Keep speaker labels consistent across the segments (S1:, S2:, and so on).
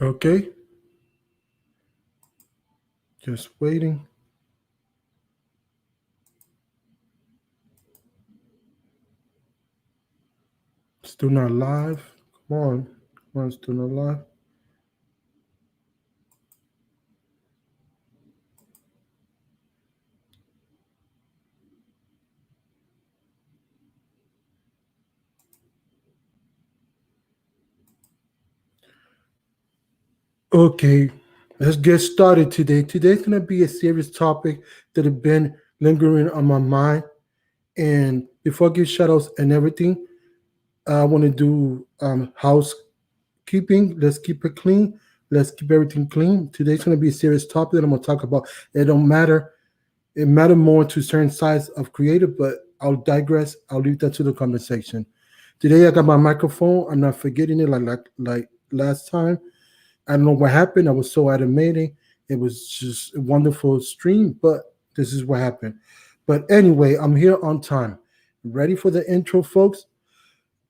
S1: Okay, just waiting. Still not live. Come on. Come on, still not live. Okay, let's get started today. Today's going to be a serious topic that have been lingering on my mind. And before I give shout outs and everything, I want to do housekeeping. Let's keep it clean. Let's keep everything clean. Today's going to be a serious topic that I'm going to talk about. It don't matter. It matter more to certain sides of creative, but I'll digress. I'll leave that to the conversation. Today I got my microphone. I'm not forgetting it like last time. I don't know what happened. I was so animated. It was just a wonderful stream, but this is what happened. But anyway, I'm here on time. Ready for the intro, folks?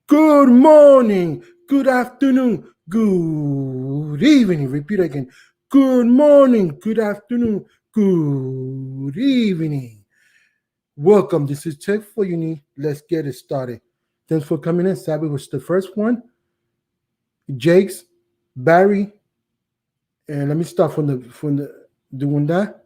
S1: Good morning, good afternoon, good evening. Repeat again. Good morning, good afternoon, good evening. Welcome. This is Tech for Uni. Let's get it started. Thanks for coming in. Sabby was the first one. Jakes, Barry, and let me start from the doing that.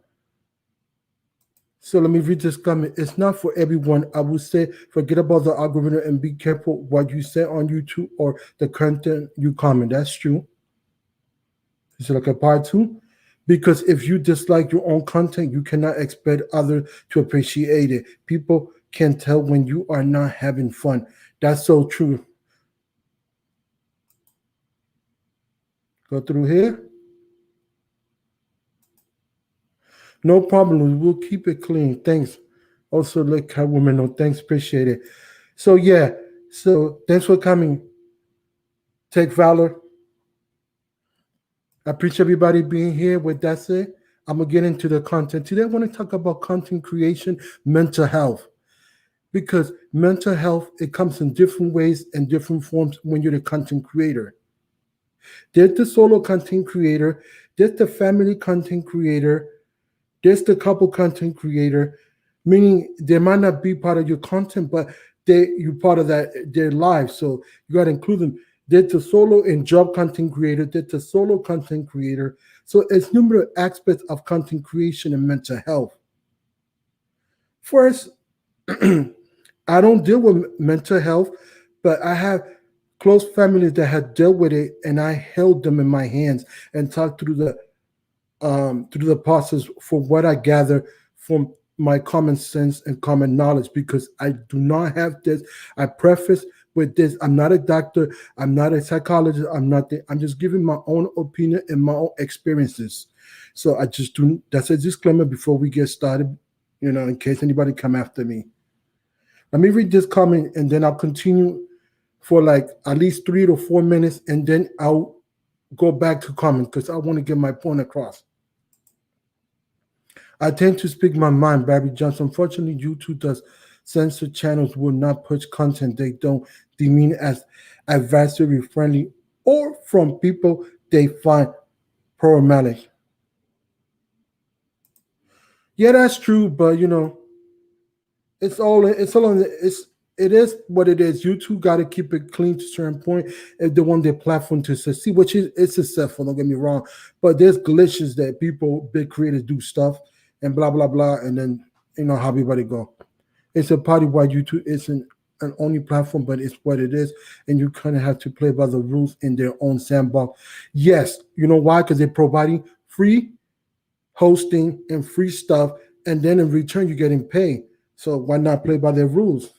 S1: So let me read this comment. It's not for everyone. I would say forget about the algorithm and be careful what you say on YouTube or the content you comment. That's true. It's like a part two. Because if you dislike your own content, you cannot expect others to appreciate it. People can tell when you are not having fun. That's so true. Go through here. No problem. We'll keep it clean. Thanks. Also, like Catwoman, no thanks. Appreciate it. So, yeah. So, thanks for coming. Take Valor. I appreciate everybody being here. With that said, I'm going to get into the content. Today, I want to talk about content creation, mental health. Because mental health, it comes in different ways and different forms when you're the content creator. There's the solo content creator, there's the family content creator, there's the couple content creator, meaning they might not be part of your content, but you're part of their lives. So you gotta include them. There's the solo and job content creator, there's the solo content creator. So it's numerous aspects of content creation and mental health. First, I don't deal with mental health, but I have close families that have dealt with it, and I held them in my hands and talked through the process for what I gather from my common sense and common knowledge because I do not have this. I preface with this: I'm not a doctor, I'm not a psychologist, I'm not. I'm just giving my own opinion and my own experiences. So I just do. That's a disclaimer before we get started. In case anybody come after me. Let me read this comment and then I'll continue for like at least 3 to 4 minutes and then I'll go back to comment because I want to get my point across. I tend to speak my mind, Barry Johnson. Unfortunately, YouTube does censor channels will not push content they don't demean as adversary friendly or from people they find problematic. Yeah, that's true, but it is what it is. YouTube got to keep it clean to a certain point if they want their platform to succeed, which is it's successful. Don't get me wrong, but there's glitches that people, big creators, do stuff and blah blah blah, and then how everybody go. It's a party why YouTube isn't an only platform, but it's what it is, and you kind of have to play by the rules in their own sandbox. Yes, you know why? Because they're providing free hosting and free stuff, and then in return you're getting paid. So why not play by their rules?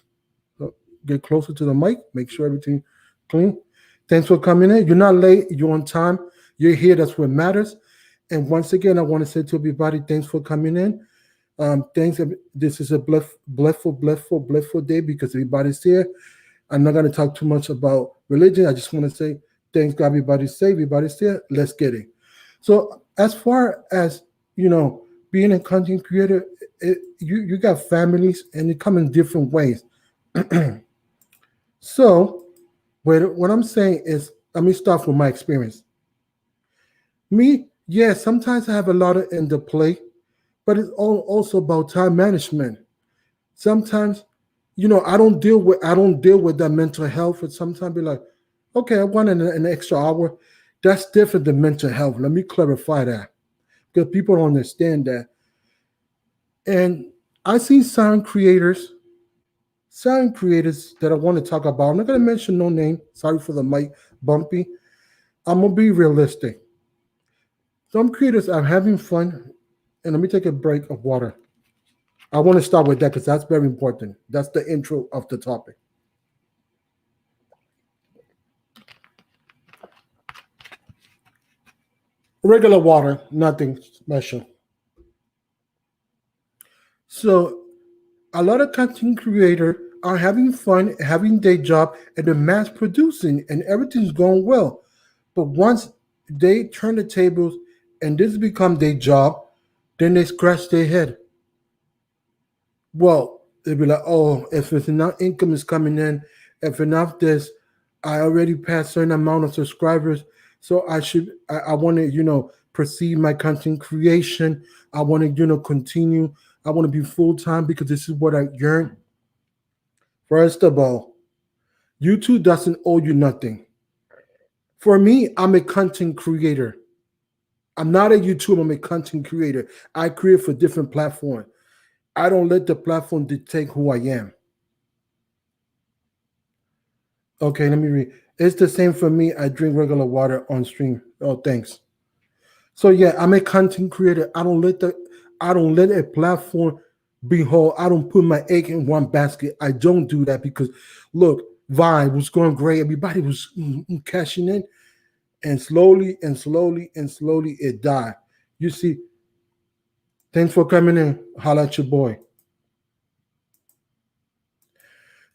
S1: So get closer to the mic, make sure everything clean. Thanks for coming in. You're not late, you're on time. You're here, that's what matters. And once again, I want to say to everybody, thanks for coming in. Thanks. This is a blessful day because everybody's here. I'm not going to talk too much about religion. I just want to say thanks, God, everybody's safe, everybody's here. Let's get it. So as far as being a content creator, you got families and they come in different ways. So what I'm saying is, let me start with my experience. Me, yeah, sometimes I have a lot of in the play, but it's all also about time management. Sometimes, I don't deal with that mental health, and sometimes be like, okay, I want an extra hour. That's different than mental health. Let me clarify that because people don't understand that. And I see sound creators that I want to talk about. I'm not gonna mention no name. Sorry for the mic bumpy. I'm gonna be realistic. Some creators are having fun, and let me take a break of water. I want to start with that because that's very important. That's the intro of the topic. Regular water, nothing special. So a lot of content creators are having fun, having their job, and they're mass producing, and everything's going well. But once they turn the tables and this become their job, then they scratch their head. Well, they'd be like, oh, if it's enough income is coming in, if enough this, I already passed certain amount of subscribers, so I want to, proceed my content creation. I want to, continue. I want to be full time because this is what I yearn. First of all, YouTube doesn't owe you nothing. For me, I'm a content creator. I'm not a YouTuber, I'm a content creator. I create for different platforms. I don't let the platform dictate who I am. Okay, let me read. It's the same for me. I drink regular water on stream. Oh, thanks. So yeah, I'm a content creator. I don't let a platform be whole. I don't put my egg in one basket. I don't do that because look, Vine was going great. Everybody was cashing in, and slowly and slowly and slowly it died. You see, thanks for coming in. Holla at your boy.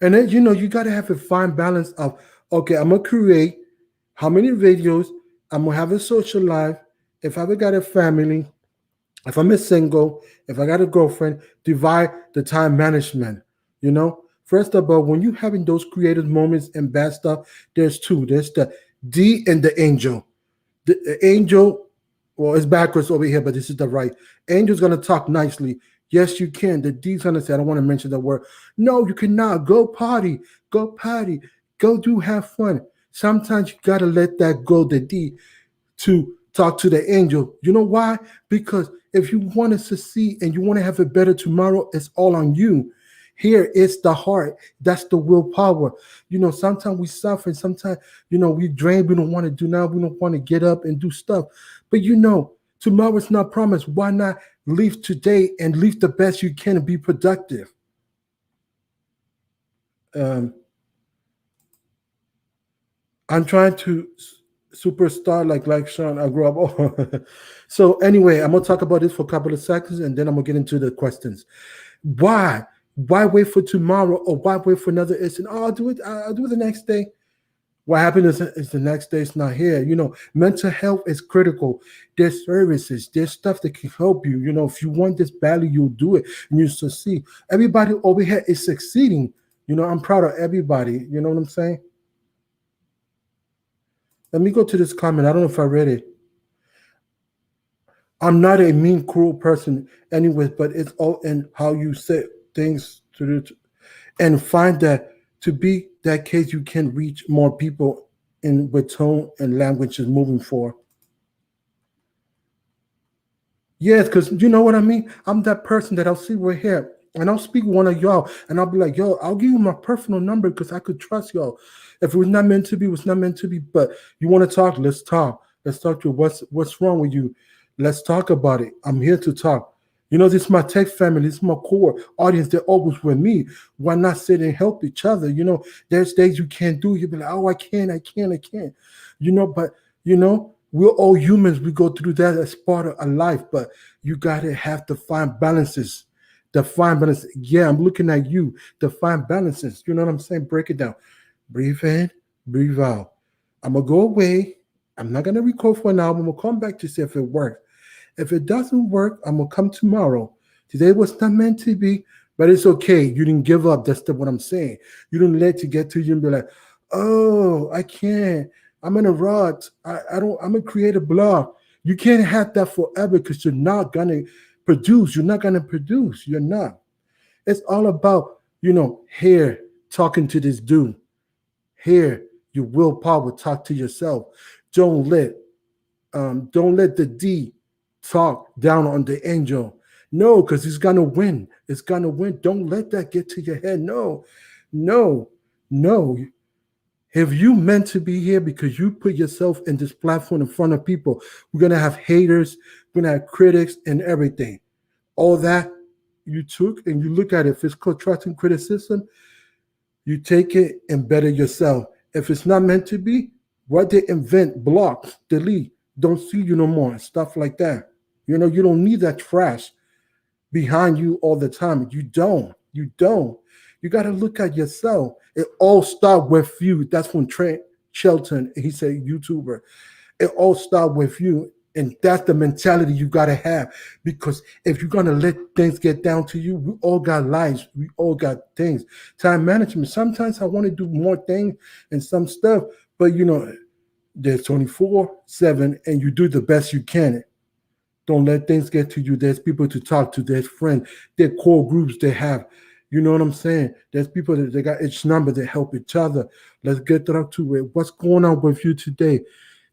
S1: And then you gotta have a fine balance of okay, I'm gonna create how many videos, I'm gonna have a social life. If I ever got a family, if I'm a single, if I got a girlfriend, divide the time management. First of all, when you having those creative moments and bad stuff, there's two. There's the D and the angel. The angel, well, it's backwards over here, but this is the right. Angel's gonna talk nicely. Yes, you can. The D's gonna say, I don't want to mention the word. No, you cannot. Go party, go do have fun. Sometimes you gotta let that go, the D, to talk to the angel. You know why? Because if you want to succeed and you want to have a better tomorrow, it's all on you. Here it's the heart. That's the willpower. Sometimes we suffer. Sometimes, we drain. We don't want to do now. We don't want to get up and do stuff. But tomorrow's not promised. Why not live today and live the best you can and be productive? Um, I'm trying to superstar like Sean. I grew up. Oh. So anyway, I'm gonna talk about this for a couple of seconds, and then I'm gonna get into the questions. Why? Why wait for tomorrow, or why wait for another instant? Oh, I'll do it. I'll do it the next day. What happened is the next day is not here. Mental health is critical. There's services, there's stuff that can help you. If you want this badly, you'll do it and you succeed. Everybody over here is succeeding. I'm proud of everybody. You know what I'm saying? Let me go to this comment. I don't know if I read it. I'm not a mean, cruel person, anyways, but it's all in how you say things to do, and find that to be that case, you can reach more people in with tone and language is moving forward. Yes, because you know what I mean? I'm that person that I'll see right here and I'll speak one of y'all and I'll be like, yo, I'll give you my personal number because I could trust y'all. If it was not meant to be, it was not meant to be. But you want to talk, let's talk. Let's talk to what's wrong with you. Let's talk about it. I'm here to talk. This is my tech family, this is my core audience. They're always with me. Why not sit and help each other? There's days you can't do. You'll be like, oh, I can't. But we're all humans. We go through that as part of a life, but you gotta have to find balances. Define balance. Yeah, I'm looking at you. Define balances. You know what I'm saying? Break it down. Breathe in, breathe out. I'm gonna go away. I'm not gonna record for an hour. I'm gonna come back to see if it works. If it doesn't work, I'm gonna come tomorrow. Today was not meant to be, but it's okay. You didn't give up. That's what I'm saying. You didn't let it get to you and be like, oh, I can't. I'm in a rut. I don't. I'm gonna create a blog. You can't have that forever because you're not gonna produce. You're not gonna produce. You're not. It's all about, here talking to this dude. Here, your willpower talk to yourself. Don't let don't let the D talk down on the angel. No, because he's gonna win. It's gonna win. Don't let that get to your head. No, no, no. If you meant to be here because you put yourself in this platform in front of people, we're gonna have haters, we're gonna have critics and everything. All that you took and you look at it, if it's constructive criticism, you take it and better yourself. If it's not meant to be, what they invent, block, delete, don't see you no more, stuff like that. You don't need that trash behind you all the time. You don't. You don't. You got to look at yourself. It all starts with you. That's when Trent Shelton, he's a YouTuber. It all starts with you. And that's the mentality you got to have. Because if you're going to let things get down to you, we all got lives. We all got things. Time management. Sometimes I want to do more things and some stuff. But, there's 24/7 and you do the best you can. Don't let things get to you. There's people to talk to. There's friends. There core groups they have. You know what I'm saying? There's people that they got each number that help each other. Let's get up to it. What's going on with you today?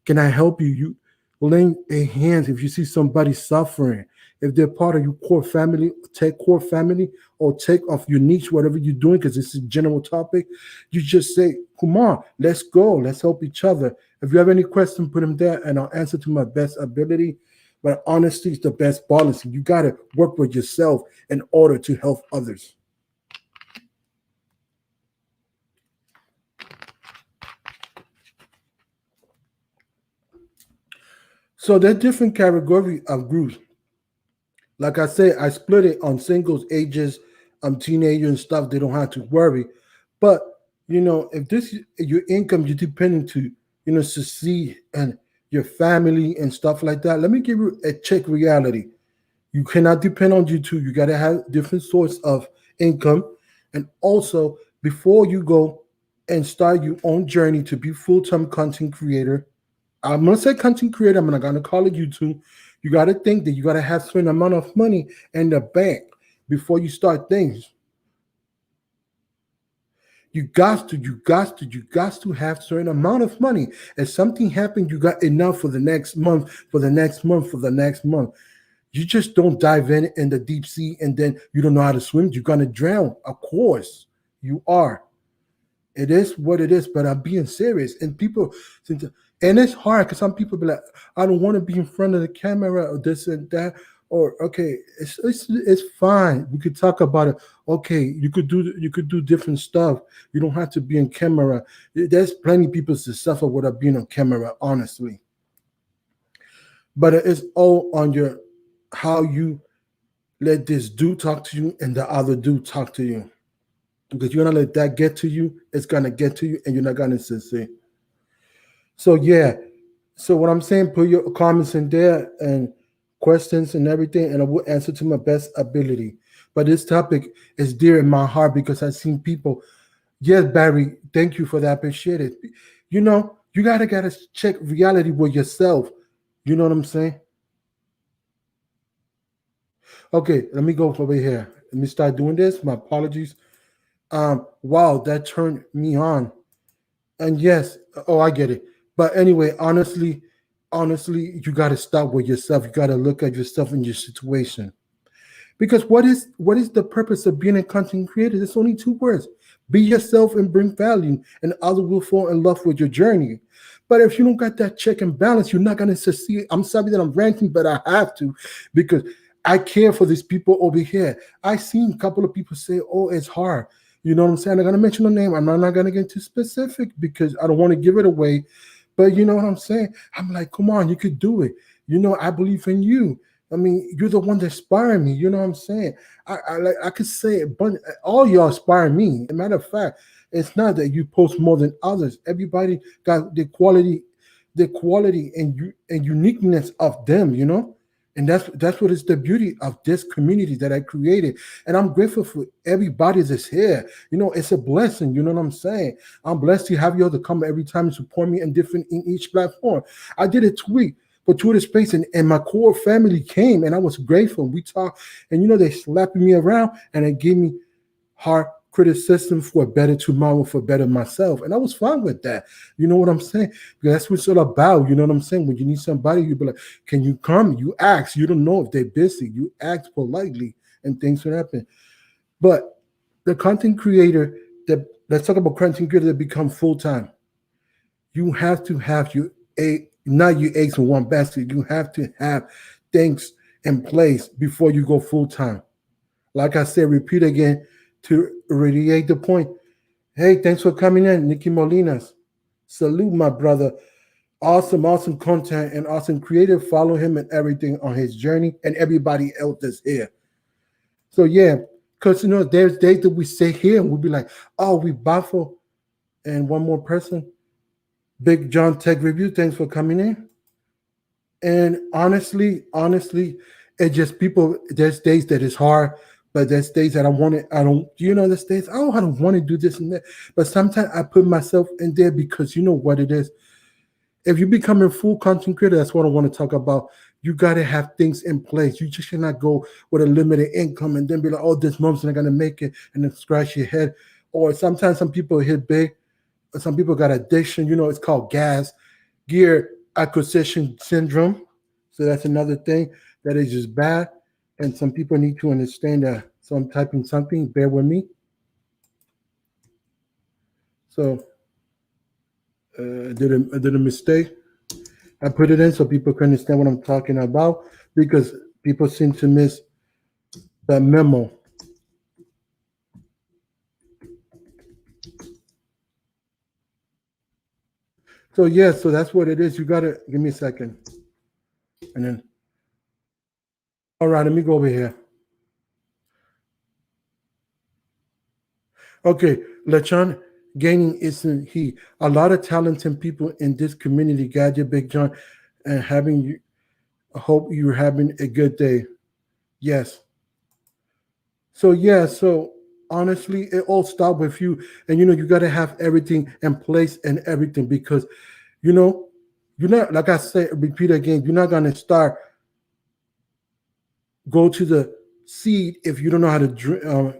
S1: Can I help you? You lend a hand if you see somebody suffering. If they're part of your core family, take core family or take off your niche, whatever you're doing, because it's a general topic. You just say, come on, let's go. Let's help each other. If you have any questions, put them there and I'll answer to my best ability. But honesty is the best policy. You got to work with yourself in order to help others. So there are different category of groups. Like I said, I split it on singles, ages, teenagers and stuff. They don't have to worry. But if this your income, you're depending to succeed and your family and stuff like that. Let me give you a check reality. You cannot depend on YouTube. You got to have different source of income, and also before you go and start your own journey to be full-time content creator. I'm gonna say content creator. I'm not gonna call it YouTube. You got to think that you got to have a certain amount of money in the bank before you start things. You got to have certain amount of money. If something happened, you got enough for the next month, for the next month, for the next month. You just don't dive in the deep sea and then you don't know how to swim. You're gonna drown. Of course, you are. It is what it is, but I'm being serious. And people, and it's hard because some people be like, I don't want to be in front of the camera or this and that. Or okay, it's fine. We could talk about it. Okay, you could do different stuff. You don't have to be in camera. There's plenty of people to suffer without being on camera, honestly. But it's all on your how you let this dude talk to you and the other dude talk to you. Because you're gonna let that get to you, it's gonna get to you, and you're not gonna succeed. So yeah. So what I'm saying, put your comments in there and questions and everything, and I will answer to my best ability. But this topic is dear in my heart because I've seen people. Yes, Barry, thank you for that. Appreciate it. You gotta check reality with yourself. You know what I'm saying? Okay, let me go over here. Let me start doing this. My apologies. Wow, that turned me on. And yes, oh, I get it. But anyway, honestly, you got to start with yourself. You got to look at yourself and your situation. Because what is the purpose of being a content creator? There's only two words: be yourself and bring value, and others will fall in love with your journey. But if you don't got that check and balance, you're not gonna succeed. I'm sorry that I'm ranting, but I have to because I care for these people over here. I seen a couple of people say, "Oh, it's hard." You know what I'm saying? I'm gonna mention the name. I'm not gonna get too specific because I don't want to give it away. But you know what I'm saying? I'm like, come on, you could do it. I believe in you. I mean, you're the one that inspired me. You know what I'm saying? I could say it, but all y'all inspire me. As a matter of fact, it's not that you post more than others. Everybody got the quality and uniqueness of them. And that's what is the beauty of this community that I created. And I'm grateful for everybody that's here. It's a blessing. You know what I'm saying? I'm blessed to have you all to come every time and support me in each platform. I did a tweet. Twitter Space, and my core family came, and I was grateful. We talked, and they slapping me around, and they gave me hard criticism for a better tomorrow, for better myself, and I was fine with that. You know what I'm saying? Because that's what it's all about. You know what I'm saying? When you need somebody, you be like, "Can you come?" You ask. You don't know if they're busy. You ask politely, and things will happen. But the content creator that let's talk about content creator that become full time. You have to have your egg, not your eggs in one basket. You have to have things in place before you go full time. Like I said, repeat again to reiterate the point. Hey, thanks for coming in, Nikki Molinas. Salute, my brother. Awesome, awesome content and awesome creative. Follow him and everything on his journey and everybody else that's here. So yeah, because there's days that we sit here and we'll be like, oh, we baffle. And one more person, Big John Tech Review. Thanks for coming in. And honestly, it just people. There's days that it's hard, but there's days that I want it. I don't. There's days I don't want to do this and that. But sometimes I put myself in there because you know what it is. If you become a full content creator, that's what I want to talk about. You got to have things in place. You just cannot go with a limited income and then be like, oh, this month's not going to make it, and then scratch your head. Or sometimes some people hit big. Some people got addiction. It's called gear acquisition syndrome. So that's another thing that is just bad. And some people need to understand that. So I'm typing something. Bear with me. So I did a mistake. I put it in so people can understand what I'm talking about because people seem to miss the memo. So yeah, so that's what it is. You gotta give me a second. And then all right, let me go over here. Okay, Lechon gaining isn't he. A lot of talented people in this community, Gadget Big John, and having you. I hope you're having a good day. Yes. So yeah, so honestly, it all starts with you, and you got to have everything in place and everything because you know you're not like I said. Repeat again. You're not gonna start go to the seed if you don't know how to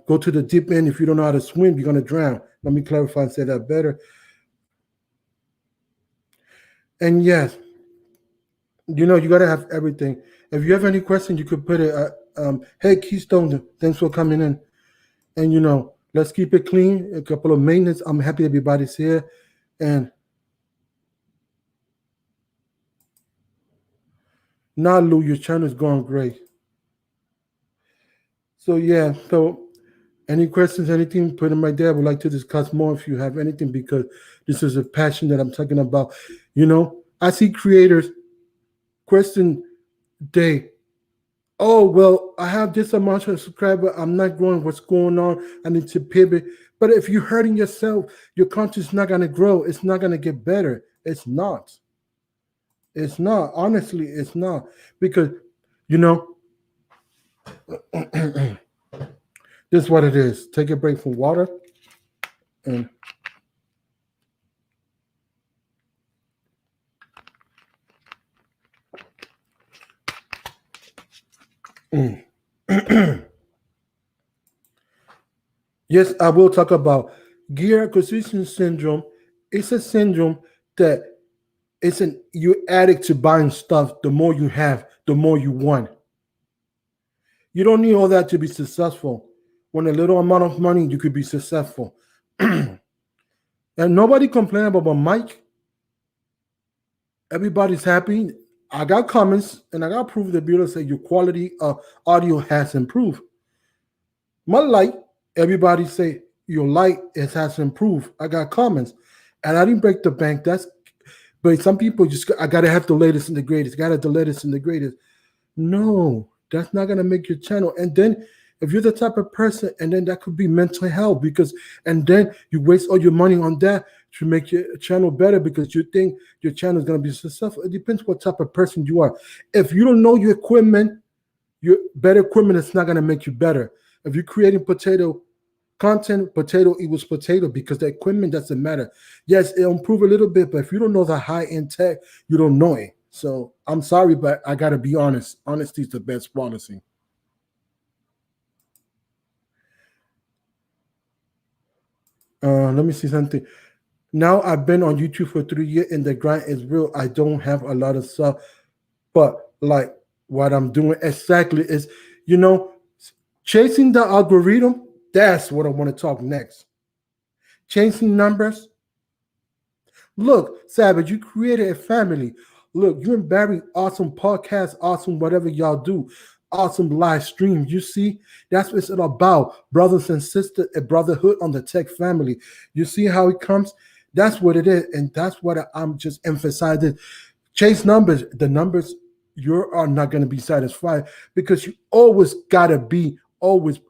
S1: go to the deep end if you don't know how to swim. You're gonna drown. Let me clarify and say that better. And yes, you got to have everything. If you have any questions, you could put it. Hey, Keystone, thanks for coming in. And let's keep it clean. A couple of maintenance. I'm happy everybody's here. And now, Lou, your channel is going great. So yeah, so any questions, anything, put them right there. I would like to discuss more if you have anything because this is a passion that I'm talking about. I see creators question day. Oh well, I have this amount of subscriber. I'm not growing. What's going on? I need to pivot. But if you're hurting yourself, your content is not gonna grow. It's not gonna get better. It's not. It's not. Honestly, it's not because this is what it is. Take a break from water and. Yes, I will talk about gear acquisition syndrome. It's a syndrome that isn't you addict to buying stuff. The more you have, the more you want. You don't need all that to be successful. When a little amount of money, you could be successful. And nobody complain about Mike. Everybody's happy. I got comments and I got proof the builder said your quality of audio has improved. My light, everybody say your light has improved. I got comments, and I didn't break the bank. But some people just I gotta have the latest and the greatest. Gotta have the latest and the greatest. No, that's not gonna make your channel. And then if you're the type of person, and then that could be mental health and then you waste all your money on that to make your channel better because you think your channel is gonna be successful. It depends what type of person you are. If you don't know your equipment, your better equipment is not gonna make you better. If you're creating potato content, potato equals potato because the equipment doesn't matter. Yes, it'll improve a little bit, but if you don't know the high-end tech, you don't know it. So I'm sorry, but I gotta be honest. Honesty is the best policy. Let me see something. Now I've been on YouTube for 3 years and the grind is real. I don't have a lot of stuff, but like what I'm doing exactly is, you know, chasing the algorithm. That's what I want to talk next. Chasing numbers. Look, Savage, you created a family. Look, you and Barry, awesome podcast, awesome whatever y'all do, awesome live stream. You see, that's what it's all about. Brothers and sisters, a brotherhood on the tech family. You see how it comes? That's what it is. And that's what I'm just emphasizing. Chase numbers. The numbers, you are not going to be satisfied because you always got to be always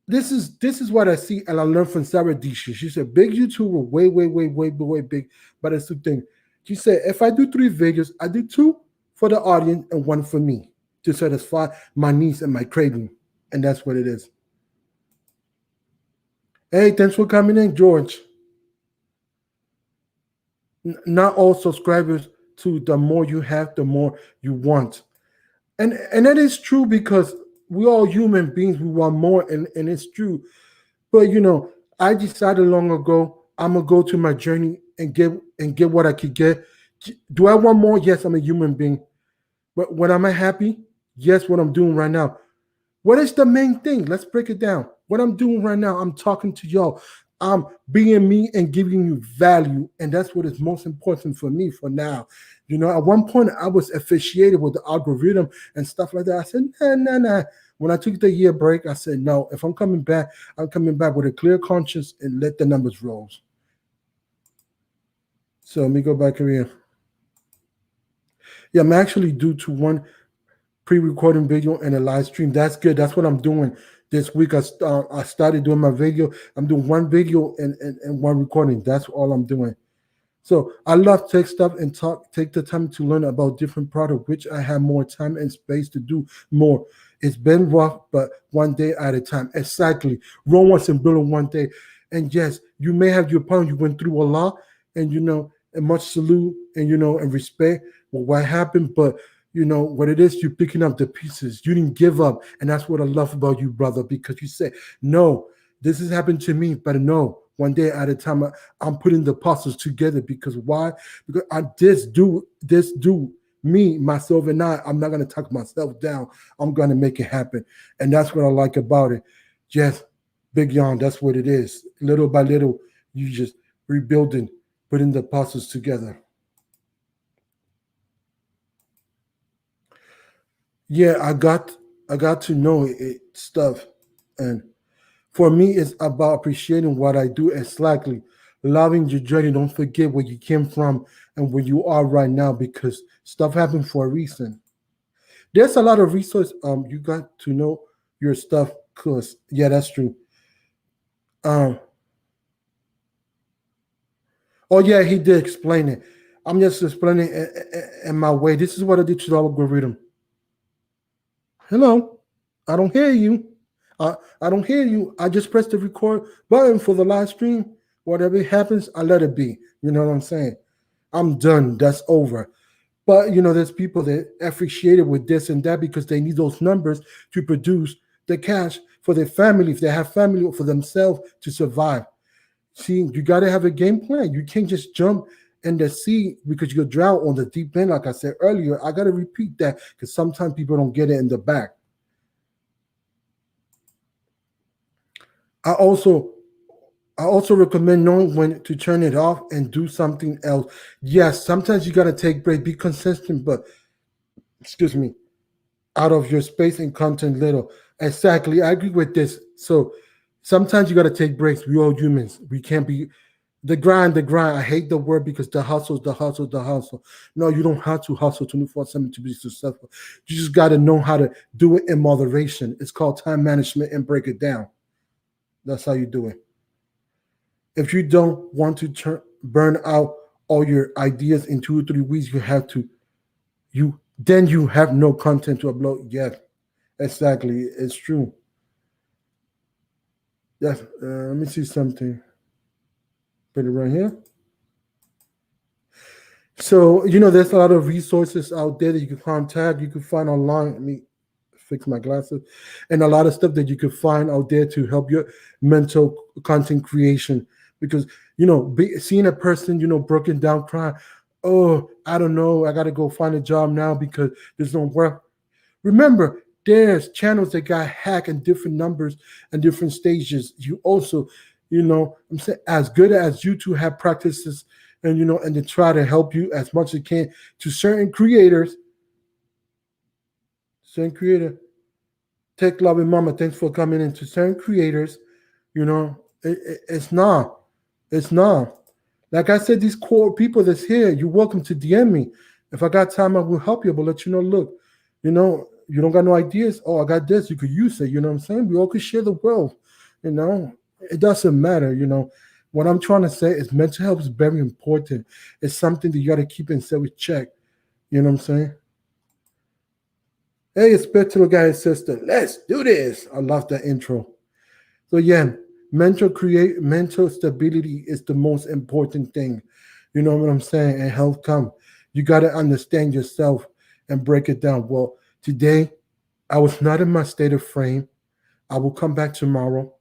S1: this is what I see, and I learned from Sarah Disha. She's a big YouTuber, way big. But it's the thing. She said, if I do 3 videos, I do 2 for the audience and 1 for me to satisfy my needs and my craving, and that's what it is. Hey, thanks for coming in, George. Not all subscribers to the more you have, the more you want, and that is true because we all human beings. We want more, and it's true. But I decided long ago I'm gonna go to my journey and get what I could get. Do I want more? Yes, I'm a human being. But when am I happy? Yes, what I'm doing right now. What is the main thing? Let's break it down. What I'm doing right now, I'm talking to y'all. I'm being me and giving you value. And that's what is most important for me for now. At one point I was officiated with the algorithm and stuff like that. I said, nah. When I took the year break, I said, no, if I'm coming back, I'm coming back with a clear conscience and let the numbers roll. So let me go back here. Yeah, I'm actually due to one pre-recording video and a live stream. That's good. That's what I'm doing this week. I started doing my video. I'm doing one video and one recording. That's all I'm doing. So I love tech stuff and take the time to learn about different products, which I have more time and space to do more. It's been rough, but one day at a time. Exactly. Rome wasn't built in one day. And yes, you may have your problem. You went through a lot, and and much salute and respect for what happened. But what it is, you're picking up the pieces. You didn't give up, and that's what I love about you, brother, because you said, no, this has happened to me, but no, one day at a time. I'm putting the puzzles together because why? Because I this do me, myself, and I'm not gonna talk myself down. I'm gonna make it happen. And that's what I like about it. Just big yawn, that's what it is. Little by little, you just rebuilding, putting the puzzles together. Yeah, I got to know it stuff. And for me, it's about appreciating what I do and slackly loving your journey. Don't forget where you came from and where you are right now because stuff happened for a reason. There's a lot of resource. You got to know your stuff, cause yeah, that's true. Um, oh yeah, he did explain it. I'm just explaining in my way. This is what I did to the algorithm. Hello, I don't hear you. I don't hear you. I just pressed the record button for the live stream. Whatever happens, I let it be. You know what I'm saying? I'm done. That's over. But there's people that appreciate it with this and that because they need those numbers to produce the cash for their family, if they have family or for themselves to survive. See, you gotta have a game plan. You can't just jump in the sea because you'll drown on the deep end, like I said earlier. I gotta repeat that because sometimes people don't get it in the back. I also I also recommend knowing when to turn it off and do something else. Yes, sometimes you gotta take break, be consistent, but excuse me, out of your space and content little. Exactly. I agree with this. So sometimes you gotta take breaks. We all humans. We can't be the grind. I hate the word because the hustle is the hustle, the hustle. No, you don't have to hustle 24/7 to be successful. You just gotta know how to do it in moderation. It's called time management and break it down. That's how you do it. If you don't want to burn out all your ideas in 2 or 3 weeks, you have no content to upload yet. Exactly, it's true. Yes. Let me see something. Put it right here. So, there's a lot of resources out there that you can contact, you can find online. Let me fix my glasses. And a lot of stuff that you can find out there to help your mental content creation. Because, seeing a person, broken down, crying, oh, I don't know, I got to go find a job now because there's no work. Remember, there's channels that got hacked in different numbers and different stages. You also, I'm saying, as good as you two have practices and and to try to help you as much as it can to certain creator, Tech Loving Mama, thanks for coming in. To certain creators, it's not. It's not. Like I said, these core people that's here, you're welcome to DM me. If I got time, I will help you. But let you know, look, you don't got no ideas. Oh, I got this. You could use it. You know what I'm saying? We all could share the wealth. You know, it doesn't matter. What I'm trying to say is mental health is very important. It's something that you got to keep in self check. You know what I'm saying? Hey, spiritual guy, sister, let's do this. I love that intro. So yeah, mental stability is the most important thing. You know what I'm saying? And health come. You gotta understand yourself and break it down. Well, today I was not in my state of frame. I will come back tomorrow.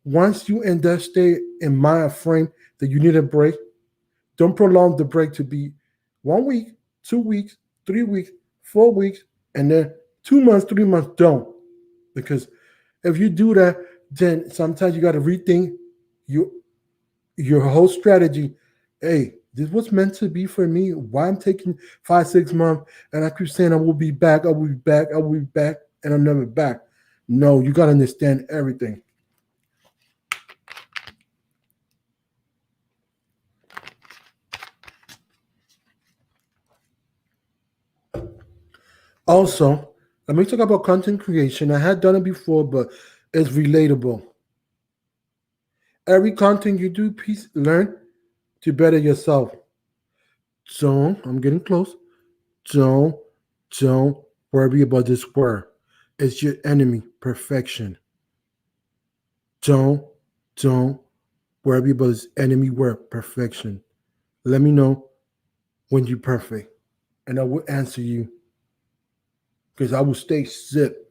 S1: Once you in that state in my frame that you need a break, don't prolong the break to be 1 week, 2 weeks, 3 weeks, 4 weeks, and then 2 months, 3 months. Don't. Because if you do that, then sometimes you got to rethink your your whole strategy. Hey, this was meant to be for me. Why I'm taking 5, 6 months and I keep saying I will be back, I will be back, I will be back, and I'm never back. No, you got to understand everything. Also, let me talk about content creation. I had done it before, but it's relatable. Every content you do, please learn to better yourself. Don't, I'm getting close. Don't, don't worry about this word. It's your enemy, perfection. Don't, don't worry about this enemy word, perfection. Let me know when you're perfect, and I will answer you because I will stay zip.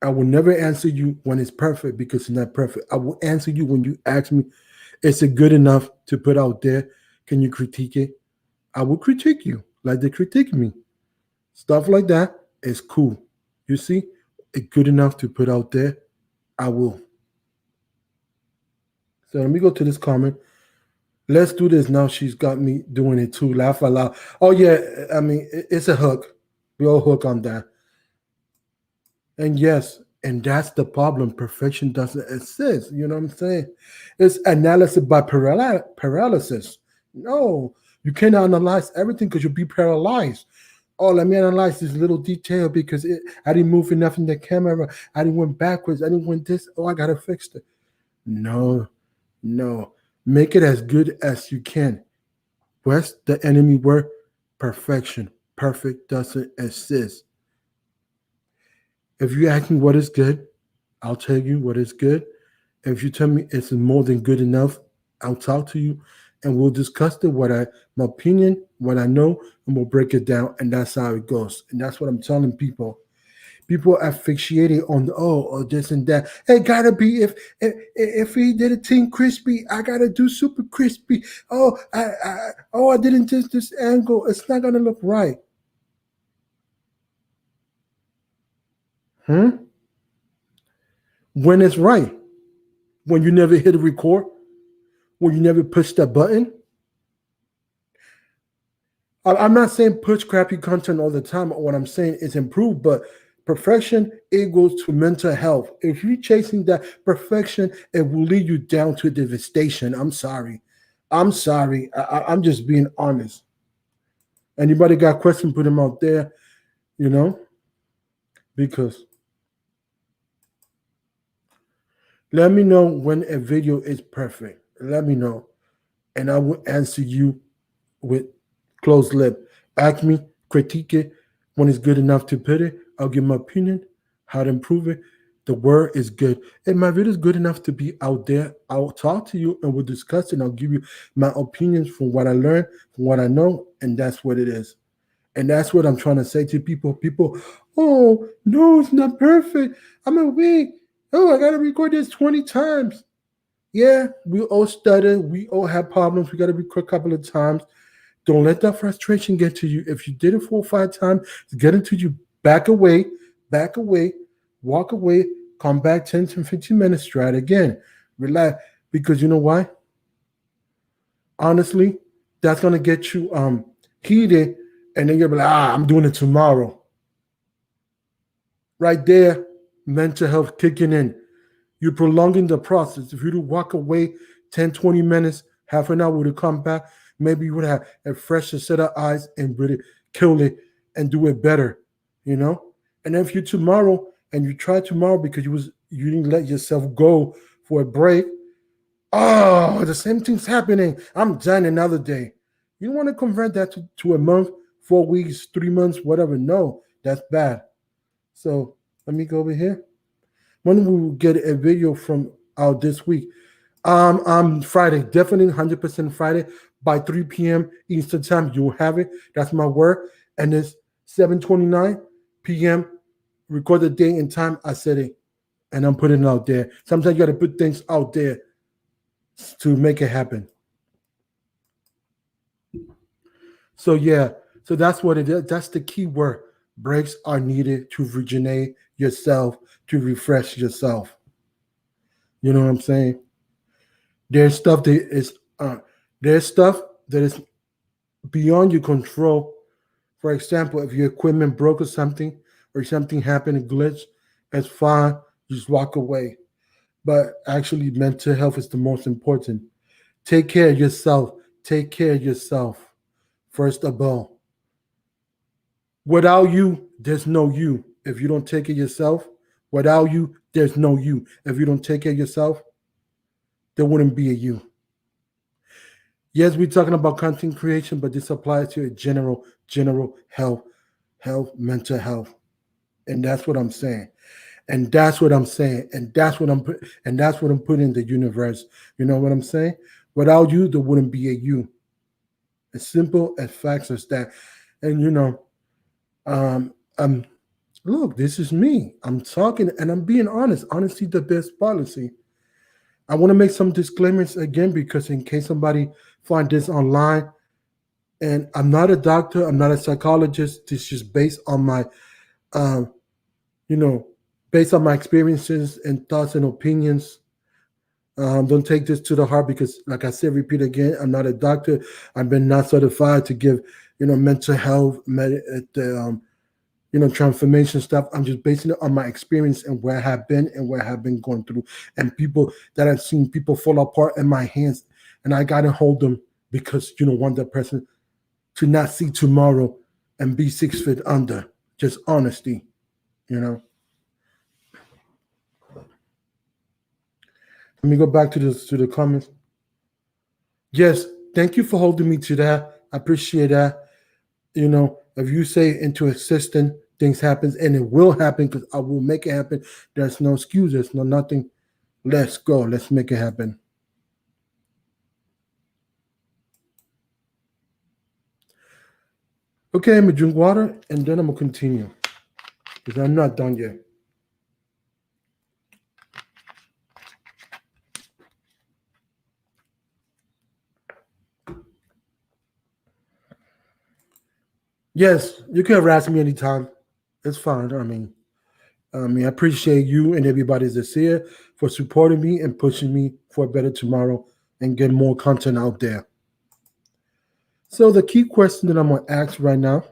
S1: I will never answer you when it's perfect because it's not perfect. I will answer you when you ask me, is it good enough to put out there? Can you critique it? I will critique you like they critique me. Stuff like that is cool. You see, it's good enough to put out there. I will. So let me go to this comment. Let's do this now. She's got me doing it too. Laugh aloud. Oh yeah, I mean it's a hook. We all hook on that. And yes, and that's the problem. Perfection doesn't exist. You know what I'm saying? It's analysis by paralysis. No, you cannot analyze everything because you'll be paralyzed. Oh, let me analyze this little detail because I didn't move enough in the camera. I didn't went backwards. I didn't went this. Oh, I gotta fix it. No, no. Make it as good as you can. Where's the enemy word? Perfection. Perfect doesn't exist. If you ask me what is good, I'll tell you what is good. If you tell me it's more than good enough, I'll talk to you and we'll discuss it, my opinion, what I know, and we'll break it down. And that's how it goes. And that's what I'm telling people. People are fixated on the or this and that. It gotta be if he did a team crispy, I gotta do super crispy. I didn't just this angle. It's not gonna look right. Hmm? When it's right. When you never hit a record, when you never push that button. I'm not saying push crappy content all the time. What I'm saying is improve, but perfection equals to mental health. If you're chasing that perfection, it will lead you down to devastation. I'm sorry. I'm sorry. I'm just being honest. Anybody got questions? Put them out there. You know, because let me know when a video is perfect. Let me know, and I will answer you with closed lip. Ask me, critique it when it's good enough to put it. I'll give my opinion, how to improve it. The word is good. And my video is good enough to be out there. I'll talk to you and we'll discuss it. And I'll give you my opinions from what I learned, from what I know, and that's what it is. And that's what I'm trying to say to people. People, oh no, it's not perfect. I'm awake. Oh, I gotta record this 20 times. Yeah, we all stutter. We all have problems. We gotta record a couple of times. Don't let that frustration get to you. If you did it 4 or 5 times, it's getting to you. Back away, walk away, come back 10 to 15 minutes, try it again. Relax. Because you know why? Honestly, that's gonna get you heated, and then you'll be like, I'm doing it tomorrow. Right there, mental health kicking in. You're prolonging the process. If you do walk away 10, 20 minutes, half an hour to come back, maybe you would have a fresher set of eyes and really kill it and do it better, you know? And if you tomorrow and you try tomorrow because you didn't let yourself go for a break, oh, the same thing's happening. I'm done another day. You don't want to convert that to a month, 4 weeks, 3 months, whatever. No, that's bad. So let me go over here. When we will get a video from out this week? Friday, definitely 100% Friday by 3 p.m. Eastern time. You'll have it. That's my word. And it's 7:29 p.m. Record the day and time. I said it, and I'm putting it out there. Sometimes you got to put things out there to make it happen. So yeah, so that's what it is. That's the key word. Breaks are needed to rejuvenate yourself, to refresh yourself. You know what I'm saying? There's stuff that is uh, there's stuff that is beyond your control. For example, if your equipment broke or something happened, a glitch, it's fine. You just walk away. But actually, mental health is the most important. Take care of yourself. Take care of yourself. First of all, without you, there's no you. If you don't take care of yourself, without you, there's no you. If you don't take care of yourself, there wouldn't be a you. Yes, we're talking about content creation, but this applies to a general mental health, and that's what I'm saying. And that's what I'm saying. And that's what I'm putting in the universe. You know what I'm saying? Without you, there wouldn't be a you. As simple as facts as that. And um, um, look, this is me. I'm talking and I'm being honest. Honesty, the best policy. I want to make some disclaimers again because in case somebody find this online, and I'm not a doctor, I'm not a psychologist. This is just based on my, um, you know, based on my experiences and thoughts and opinions. Don't take this to the heart because, like I said, repeat again, I'm not a doctor. I've been not certified to give, mental health, transformation stuff. I'm just basing it on my experience and where I have been and where I have been going through, and people that I've seen people fall apart in my hands, and I gotta hold them because want that person to not see tomorrow and be 6 feet under. Just honesty, you know. Let me go back to the comments. Yes, thank you for holding me to that. I appreciate that. If you say into existence, things happens and it will happen because I will make it happen. There's no excuses, no nothing. Let's go. Let's make it happen. Okay, I'm gonna drink water and then I'm gonna continue because I'm not done yet. Yes, you can harass me anytime. It's fine. I appreciate you and everybody that's here for supporting me and pushing me for a better tomorrow and get more content out there. So the key question that I'm gonna ask right now,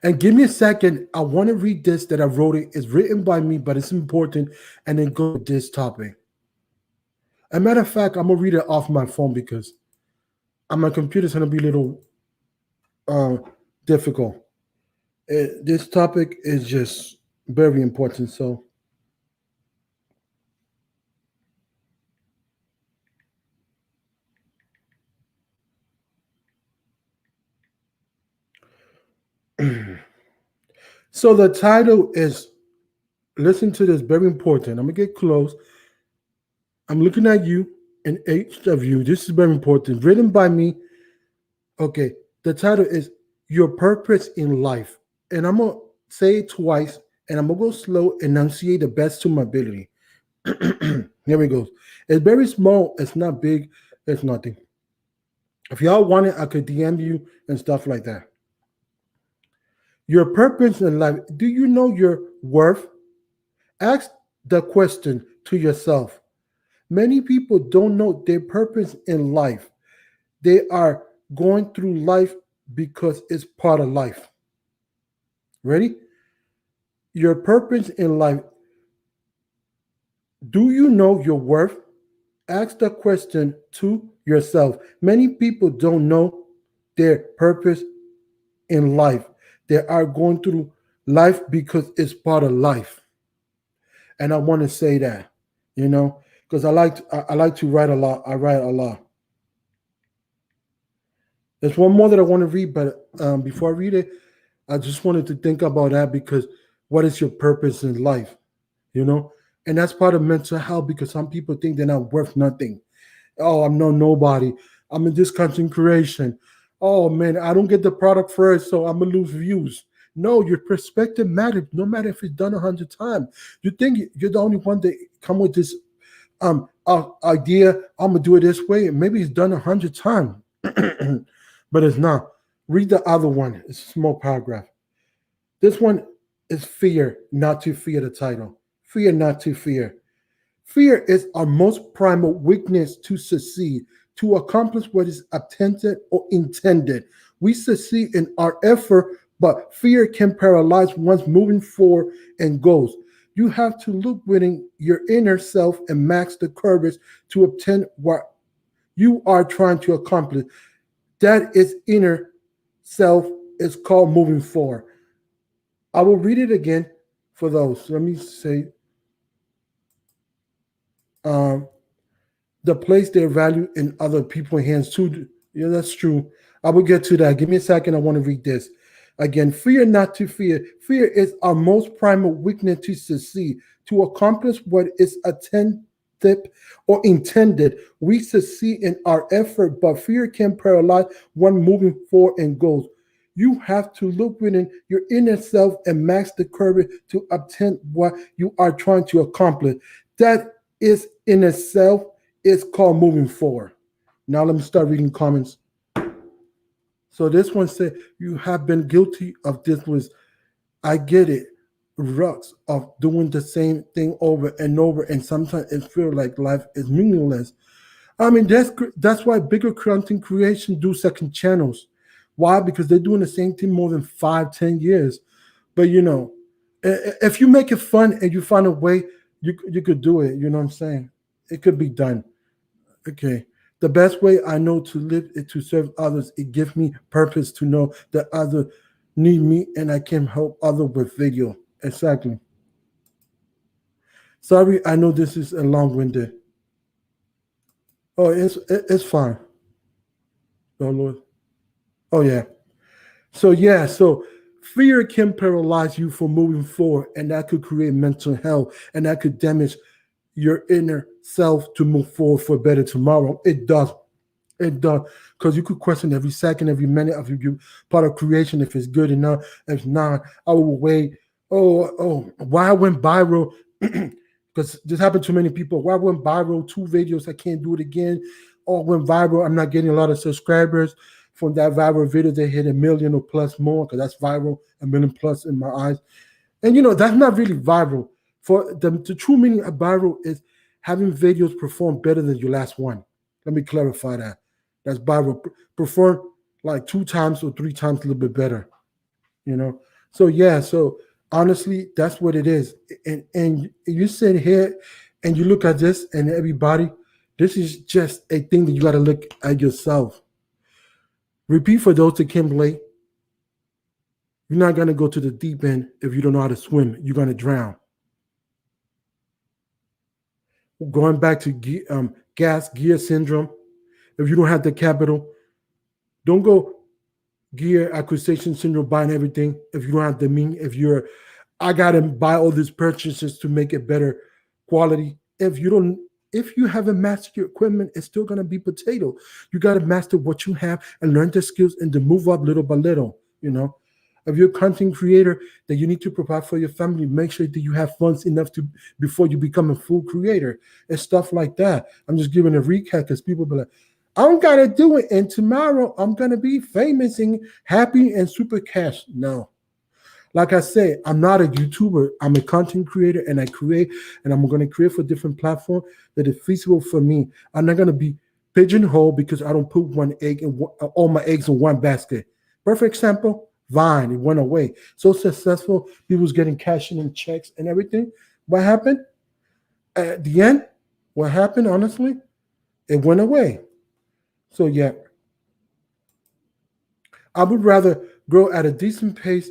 S1: and give me a second. I want to read this that I wrote. It's written by me, but it's important, and then go with this topic. As a matter of fact, I'm gonna read it off my phone because on my computer it's gonna be a little uh, difficult. This topic is just very important. So So the title is, listen to this, very important. I'm gonna get close. I'm looking at you and each of you. This is very important. Written by me. Okay. The title is Your Purpose in Life. And I'm gonna say it twice and I'm gonna go slow, enunciate the best to my ability. Here we go. It's very small, it's not big, it's nothing. If y'all want it, I could DM you and stuff like that. Your purpose in life. Do you know your worth? Ask the question to yourself. Many people don't know their purpose in life. They are going through life because it's part of life. Ready? Your purpose in life. Do you know your worth? Ask the question to yourself. Many people don't know their purpose in life. They are going through life because it's part of life. And I want to say that, you know, because I like to write a lot. I write a lot. There's one more that I want to read, but before I read it, I just wanted to think about that because what is your purpose in life? You know, and that's part of mental health because some people think they're not worth nothing. Oh, I'm no nobody. I'm in this content creation. Oh man, I don't get the product first, so I'm gonna lose views. No, your perspective matters, no matter if it's done 100 times. You think you're the only one that come with this idea. I'm gonna do it this way, and maybe it's done 100 times, but it's not. Read the other one. It's a small paragraph. This one is fear, not to fear. The title: Fear, not to fear. Fear is our most primal weakness to succeed, to accomplish what is attempted or intended. We succeed in our effort, but fear can paralyze one's moving forward and goals. You have to look within your inner self and max the courage to obtain what you are trying to accomplish. That is inner self is called moving forward. I will read it again for those. Let me say, um, the place their value in other people's hands too. Yeah, that's true. I will get to that. Give me a second. I want to read this. Again, fear not to fear. Fear is our most primal weakness to succeed, to accomplish what is attempted or intended. We succeed in our effort, but fear can paralyze one moving forward and goals. You have to look within your inner self and max the courage to obtain what you are trying to accomplish. That is in itself is called moving forward. Now let me start reading comments. So this one said, "You have been guilty of this." Was I get it? Rux of doing the same thing over and over, and sometimes it feels like life is meaningless. I mean, that's why bigger content creation do second channels. Why? Because they're doing the same thing more than 5, 10 years. But you know, if you make it fun and you find a way, you could do it. You know what I'm saying? It could be done. Okay. The best way I know to live is to serve others. It gives me purpose to know that others need me and I can help others with video. Exactly. Sorry, I know this is a long-winded. Oh, it's fine. Oh Lord. Oh yeah. So fear can paralyze you from moving forward, and that could create mental health, and that could damage your inner self to move forward for a better tomorrow. It does. It does. Because you could question every second, every minute of your part of creation if it's good enough. If not, I will wait. Why I went viral? Because this happened to many people. Why I went viral? 2 videos, I can't do it again. Or went viral, I'm not getting a lot of subscribers. From that viral video, they hit a million or plus more, because that's viral, a million plus in my eyes. And you know, that's not really viral. For the true meaning of viral is having videos perform better than your last one. Let me clarify that. That's viral. Perform like 2 times or 3 times a little bit better. You know. So yeah. So honestly, that's what it is. And you sit here and you look at this and everybody. This is just a thing that you got to look at yourself. Repeat for those that can play. You're not gonna go to the deep end if you don't know how to swim. You're gonna drown. Going back to gas gear syndrome. If you don't have the capital, don't go gear acquisition syndrome, buying everything. If you don't have the mean, if you're, I gotta buy all these purchases to make it better quality. If you don't, if you haven't mastered your equipment, it's still gonna be potato. You gotta master what you have and learn the skills and to move up little by little. If you're a content creator that you need to provide for your family, make sure that you have funds enough to before you become a full creator and stuff like that. I'm just giving a recap because people be like, I'm gonna do it, and tomorrow I'm gonna be famous and happy and super cash. No, like I said, I'm not a YouTuber. I'm a content creator, and I create, and I'm gonna create for different platforms that is feasible for me. I'm not gonna be pigeonholed because I don't put all my eggs in one basket. Perfect example: Vine. It went away. So successful, people was getting cashing in checks and everything. What happened at the end? What happened? Honestly, it went away. So yeah, I would rather grow at a decent pace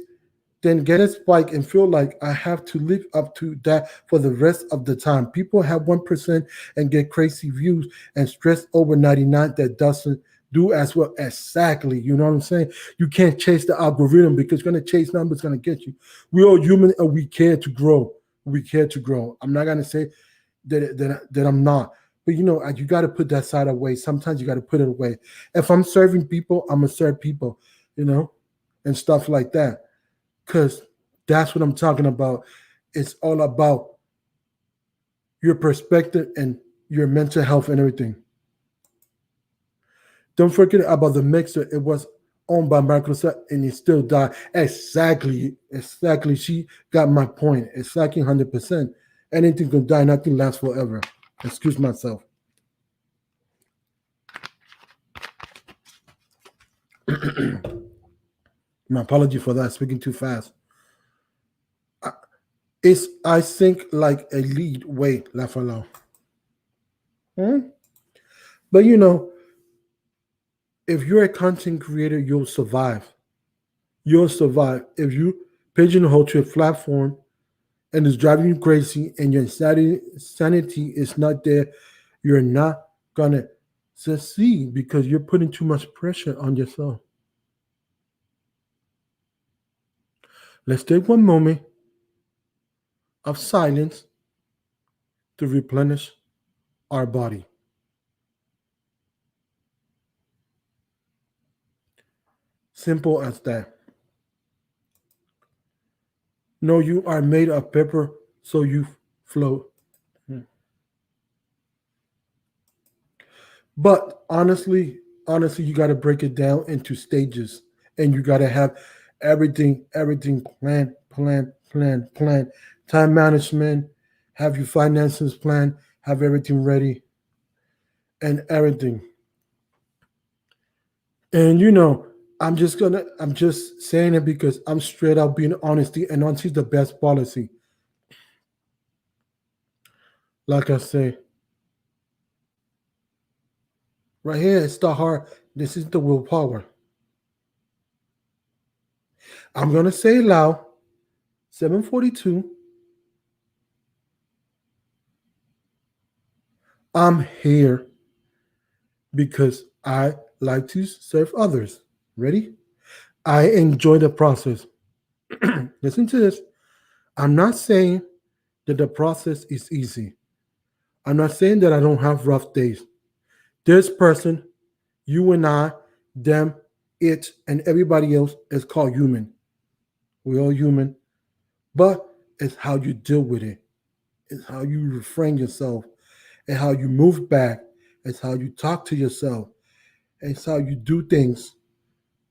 S1: than get a spike and feel like I have to live up to that for the rest of the time. People have 1% and get crazy views and stress over 99 that doesn't do as well. Exactly. You know what I'm saying? You can't chase the algorithm because it's going to chase numbers, going to get you. We're all human and we care to grow. We care to grow. I'm not going to say that I'm not. But you got to put that side away. Sometimes you got to put it away. If I'm serving people, I'm gonna serve people, you know, and stuff like that. Cause that's what I'm talking about. It's all about your perspective and your mental health and everything. Don't forget about the mixer. It was owned by Microsoft and it still died. Exactly, exactly. She got my point. Exactly, 100%. Anything can die. Nothing lasts forever. Excuse myself. My apology for that. Speaking too fast. It's I think like a lead way, laugh aloud. Hmm? But if you're a content creator, you'll survive. You'll survive. If you pigeonhole to a platform and it's driving you crazy and your sanity is not there, you're not gonna succeed because you're putting too much pressure on yourself. Let's take one moment of silence to replenish our body. Simple as that. No, you are made of pepper, so you float. But honestly, you got to break it down into stages, and you got to have everything plan. Time management, have your finances planned, have everything ready, and everything. And I'm just saying it because I'm straight out being honesty, and honesty is the best policy. Like I say, right here, it's the heart. This is the willpower. I'm gonna say it loud. 742. I'm here because I like to serve others. Ready? I enjoy the process. Listen to this. I'm not saying that the process is easy. I'm not saying that I don't have rough days. This person, you and I, them, it, and everybody else is called human. We're all human, but it's how you deal with it. It's how you refrain yourself and how you move back. It's how you talk to yourself. It's how you do things.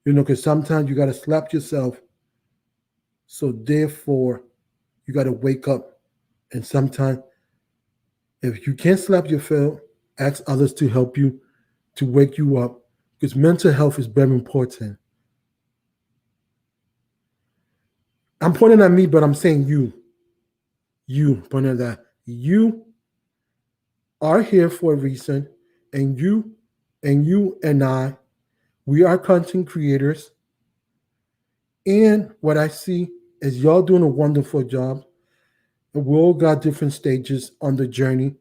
S1: Because sometimes you got to slap yourself. So therefore, you got to wake up. And sometimes, if you can't slap yourself, ask others to help you to wake you up. Because mental health is very important. I'm pointing at me, but I'm saying you. You pointing at that. You are here for a reason, and you and I, we are content creators. And what I see is y'all doing a wonderful job. And we all got different stages on the journey,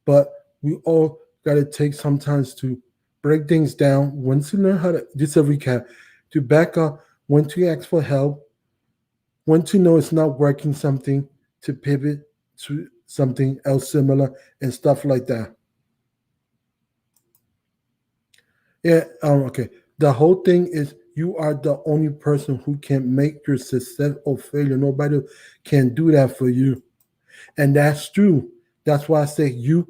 S1: but we all got to take sometimes to break things down. Once you learn how to, just a recap, to back up, when to ask for help, when to know it's not working something, to pivot to something else similar and stuff like that. Yeah, okay. The whole thing is you are the only person who can make your success or failure. Nobody can do that for you. And that's true. That's why I say you.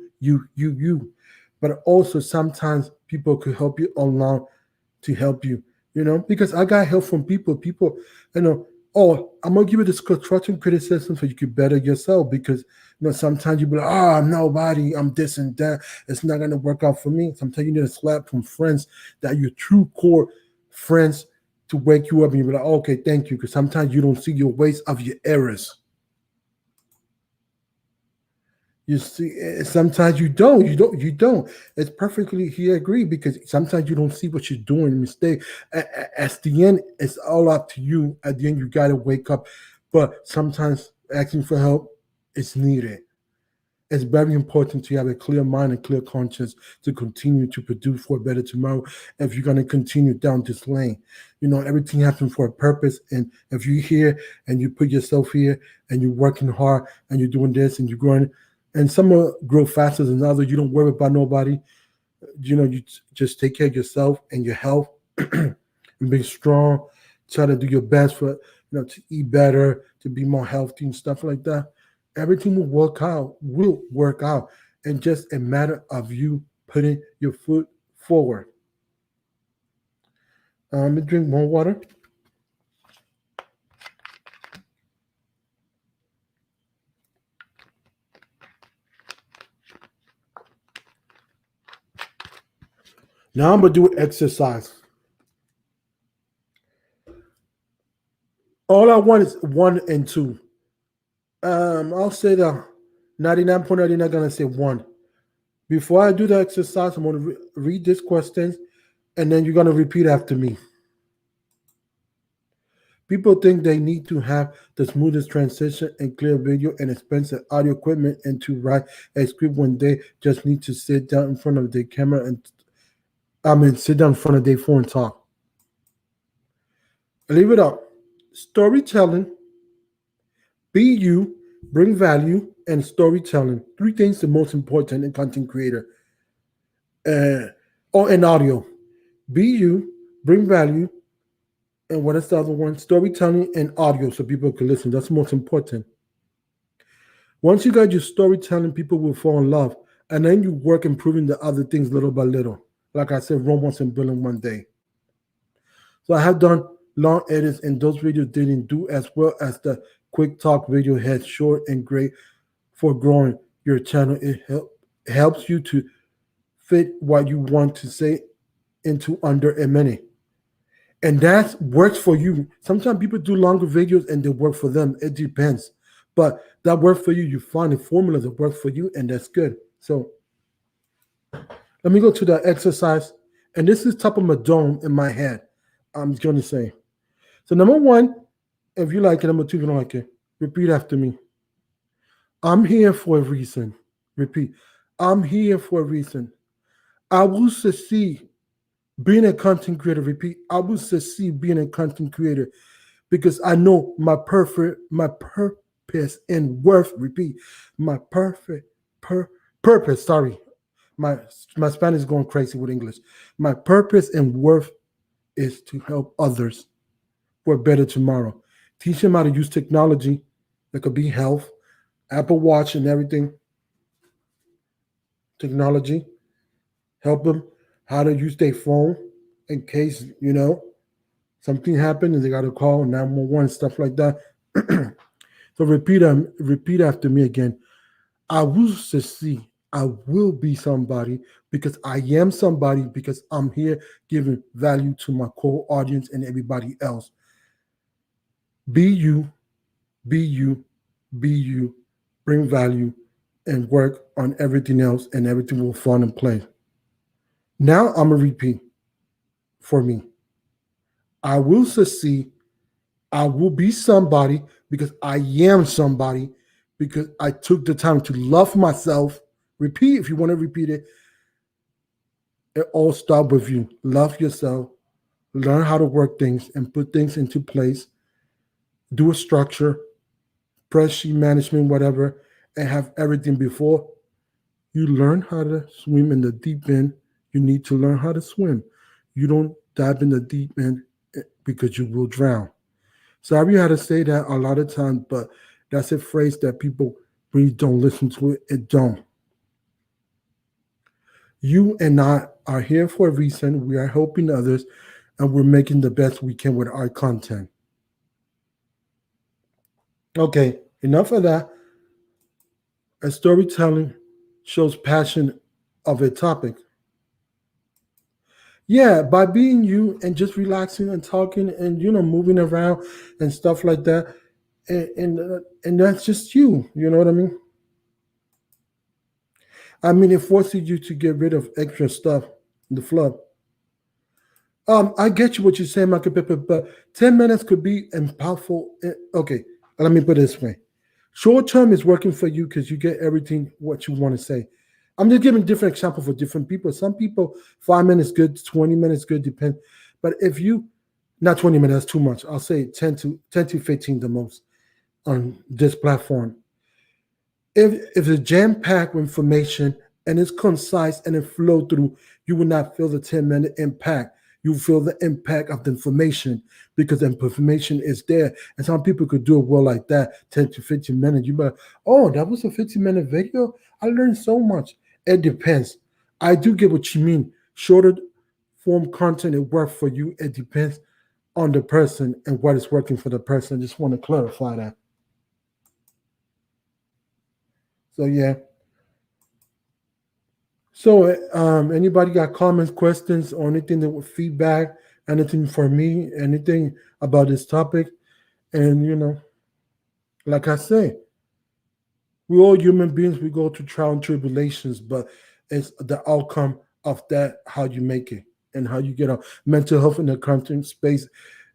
S1: But also sometimes people could help you along to help you, because I got help from people. People, oh, I'm gonna give you this constructive criticism so you could better yourself because sometimes you be like, oh, I'm nobody, I'm this and that. It's not gonna work out for me. Sometimes you need a slap from friends that your true core friends to wake you up and you be like, okay, thank you. Because sometimes you don't see your ways of your errors. You see, sometimes you don't. It's perfectly he agree because sometimes you don't see what you're doing, mistake. At the end, it's all up to you. At the end, you gotta wake up. But sometimes asking for help is needed. It's very important to have a clear mind and clear conscience to continue to produce for a better tomorrow. If you're gonna continue down this lane, everything happens for a purpose. And if you're here and you put yourself here and you're working hard and you're doing this and you're growing, and some will grow faster than others. You don't worry about nobody. Just take care of yourself and your health and be strong. Try to do your best to eat better, to be more healthy and stuff like that. Everything will work out. And just a matter of you putting your foot forward. Let me drink more water. Now I'm gonna do exercise. All I want is one and two. I'll say the 99.99 gonna say one. Before I do the exercise, I'm gonna read these questions, and then you're gonna repeat after me. People think they need to have the smoothest transition and clear video and expensive audio equipment and to write a script when they just need to sit down in front of the camera and sit down in front of their phone and talk. Leave it up. Storytelling, be you, bring value, and storytelling. Three things the most important in content creator. Or in audio. Be you, bring value, and what is the other one? Storytelling and audio so people can listen. That's most important. Once you got your storytelling, people will fall in love. And then you work improving the other things little by little. Like I said, Rome once and building one day. So I have done long edits and those videos didn't do as well as the quick talk video had short and great for growing your channel. It helps you to fit what you want to say into under a minute. And that works for you. Sometimes people do longer videos and they work for them. It depends. But that works for you. You find a formula that works for you, and that's good. So let me go to the exercise. And this is top of my dome in my head. I'm going to say. So number one, if you like it, number two, if you don't like it, repeat after me. I'm here for a reason. Repeat. I'm here for a reason. I will succeed being a content creator. Repeat. I will succeed being a content creator because I know my purpose and worth. Repeat. My purpose. Sorry, my Spanish is going crazy with English. My purpose and worth is to help others for a better tomorrow. Teach them how to use technology that could be health, Apple Watch and everything. Technology. Help them how to use their phone in case, something happened and they got to call 911, stuff like that. So repeat after me again. I will succeed. I will be somebody because I am somebody because I'm here giving value to my core audience and everybody else. Be you, be you, be you, bring value and work on everything else and everything will fall in place. Now I'm going to repeat for me. I will succeed. I will be somebody because I am somebody because I took the time to love myself. Repeat if you want to repeat it. It all starts with you. Love yourself, learn how to work things and put things into place, do a structure, spreadsheet management, whatever, and have everything before you learn how to swim in the deep end. You need to learn how to swim. You don't dive in the deep end because you will drown. Sorry, I had to say that a lot of times, but that's a phrase that people really don't listen to it. It don't. You and I are here for a reason. We are helping others, and we're making the best we can with our content. Okay, enough of that. A storytelling shows passion of a topic. Yeah, by being you and just relaxing and talking and moving around and stuff like that, and that's just you. You know what I mean? I mean, it forces you to get rid of extra stuff, the flow. I get you what you're saying, Michael Pepper, but 10 minutes could be impactful. Okay, let me put it this way: short term is working for you because you get everything what you want to say. I'm just giving different examples for different people. Some people 5 minutes good, 20 minutes good, depend. But if you not 20 minutes, that's too much. I'll say 10 to 15 the most on this platform. If it's jam packed with information and it's concise and it flow through, you will not feel the 10-minute impact. You feel the impact of the information because the information is there. And some people could do it well like that, 10 to 15 minutes. You be, oh, that was a 15-minute video. I learned so much. It depends. I do get what you mean. Shorter form content, it works for you. It depends on the person and what is working for the person. I just want to clarify that. So yeah. So, anybody got comments, questions, or anything that would feedback, anything for me, anything about this topic? And like I say, we all human beings. We go through trial and tribulations, but it's the outcome of that how you make it and how you get on. Mental health in the content space